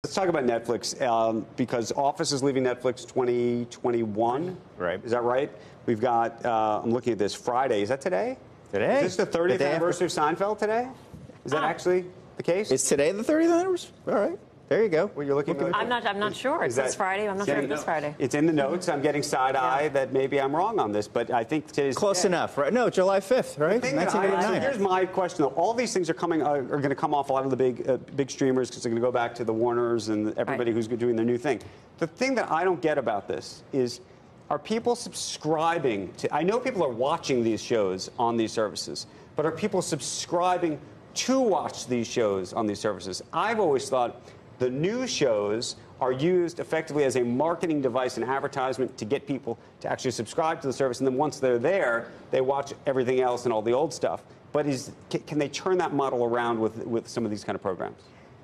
Let's talk about Netflix because Office is leaving Netflix 2021. Right. Is that right? We've got, I'm looking at this, Friday. Is that today? Today. Is this the 30th anniversary of Seinfeld today? Is that actually the case? Is today the 30th anniversary? All right. There you go. Well, you're looking at I'm not sure. It says Friday. I'm not sure if it's Friday. It's in the notes. I'm getting side eye that maybe I'm wrong on this, but I think today's close enough, right? No, July 5th, right? 1989. Here's my question, though. All these things are going to come off a lot of the big streamers because they're going to go back to the Warners and everybody who's doing their new thing. The thing that I don't get about this is, are people subscribing to? I know people are watching these shows on these services, but are people subscribing to watch these shows on these services? I've always thought the new shows are used effectively as a marketing device and advertisement to get people to actually subscribe to the service. And then once they're there, they watch everything else and all the old stuff. But can they turn that model around with some of these kind of programs?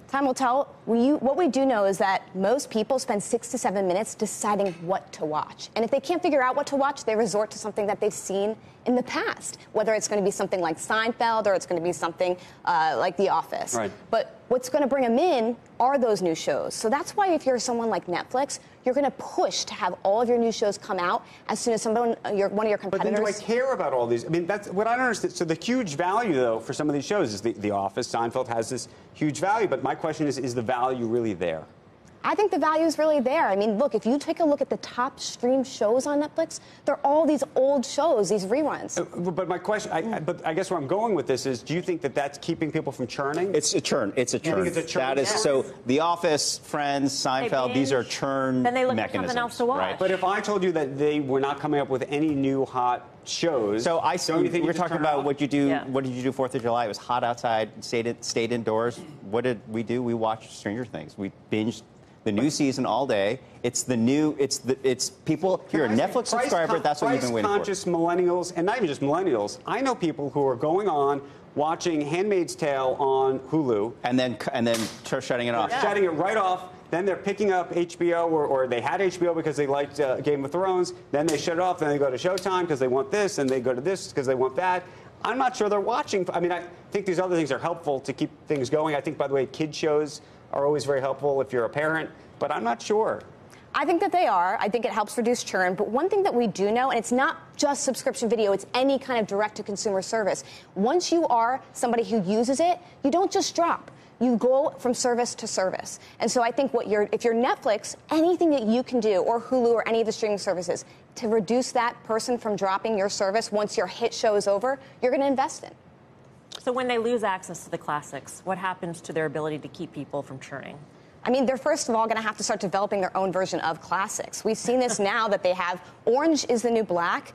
Time will tell. What we do know is that most people spend 6 to 7 minutes deciding what to watch. And if they can't figure out what to watch, they resort to something that they've seen in the past, whether it's going to be something like Seinfeld or it's going to be something like The Office. Right. But what's going to bring them in are those new shows. So that's why if you're someone like Netflix, you're going to push to have all of your new shows come out as soon as one of your competitors. But then do I care about all these? I mean, that's what I don't understand. So the huge value, though, for some of these shows is The Office. Seinfeld has this huge value. But my question is the value really there? I think the value is really there. I mean, look, if you take a look at the top streamed shows on Netflix, they're all these old shows, these reruns. But my question, I guess where I'm going with this is, do you think that that's keeping people from churning? It's a churn. It's a churn. You think it's a churn? That is so. The Office, Friends, Seinfeld. These are churn Then they look mechanisms. for something else to watch. Right? But if I told you that they were not coming up with any new hot shows, So don't you think we're talking about what you do. Yeah. What did you do 4th of July? It was hot outside. Stayed indoors. What did we do? We watched Stranger Things. We binged the new season all day. It's the new. It's people. If you're a Netflix subscriber, that's what you've been waiting for. Price-conscious millennials, and not even just millennials. I know people who are going on watching *Handmaid's Tale* on Hulu, And then shutting it off. shutting it right off. Then they're picking up HBO, or they had HBO because they liked Game of Thrones. Then they shut it off. Then they go to Showtime because they want this, and they go to this because they want that. I'm not sure they're watching. I mean, I think these other things are helpful to keep things going. I think, by the way, kid shows are always very helpful if you're a parent, but I'm not sure. I think that they are. I think it helps reduce churn. But one thing that we do know, and it's not just subscription video, it's any kind of direct-to-consumer service. Once you are somebody who uses it, you don't just drop. You go from service to service. And so I think if you're Netflix, anything that you can do, or Hulu or any of the streaming services, to reduce that person from dropping your service once your hit show is over, you're going to invest in. So when they lose access to the classics, what happens to their ability to keep people from churning? I mean, they're first of all going to have to start developing their own version of classics. We've seen this now that they have Orange is the New Black,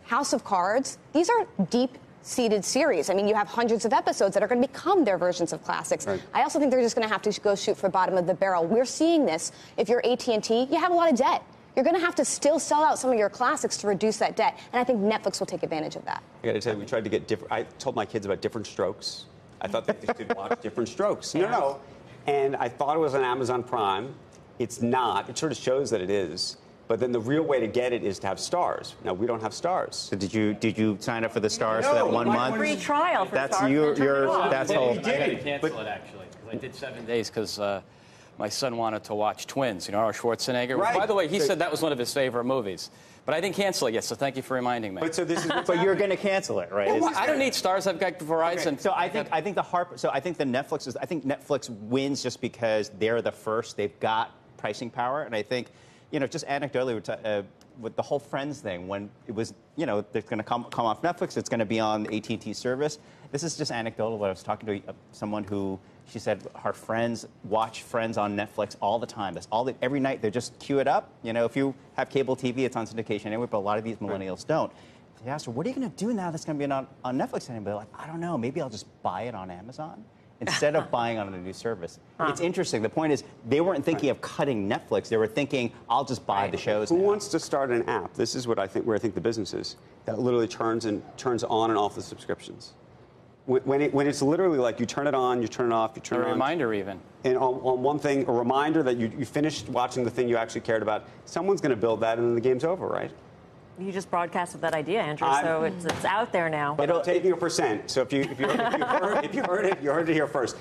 House of Cards. These are deep-seated series. I mean, you have hundreds of episodes that are going to become their versions of classics. Right. I also think they're just going to have to go shoot for bottom of the barrel. We're seeing this. If you're AT&T, you have a lot of debt. You're going to have to still sell out some of your classics to reduce that debt. And I think Netflix will take advantage of that. I got to tell you, we tried to get different. I told my kids about Different Strokes. I thought they should watch Different Strokes. No. And I thought it was on Amazon Prime. It's not. It sort of shows that it is. But then the real way to get it is to have stars. Now, we don't have stars. So did you sign up for the stars for that 1 month? Free trial for That's stars. that's whole. I had to cancel it, actually, because I did 7 days because my son wanted to watch Twins, Arnold Schwarzenegger. Right. By the way, he said that was one of his favorite movies. But I didn't cancel it yet, so thank you for reminding me. But so this is. But you're going to cancel it, right? Well, I don't need stars. I've got Verizon. Okay. So I think Netflix wins just because they're the first. They've got pricing power, and I think, just anecdotally with the whole Friends thing, when it was, they're going to come off Netflix, it's going to be on the AT&T service. This is just anecdotal. But I was talking to someone who. She said her friends watch Friends on Netflix all the time. That's all every night they just queue it up. If you have cable TV, it's on syndication anyway, but a lot of these millennials don't. They asked her, what are you going to do now that's going to be on Netflix anymore? Like, I don't know. Maybe I'll just buy it on Amazon instead of buying on a new service. It's interesting. The point is, they weren't thinking of cutting Netflix. They were thinking, I'll just buy the shows Who now. wants to start an app? This is where I think the business is. That literally turns on and off the subscriptions. When it's literally like you turn it on, you turn it off, you turn it on. A reminder even. And on one thing, a reminder that you finished watching the thing you actually cared about. Someone's going to build that and then the game's over, right? You just broadcasted that idea, Andrew, so it's out there now. But I'm taking a percent. So if you heard it, you heard it here first.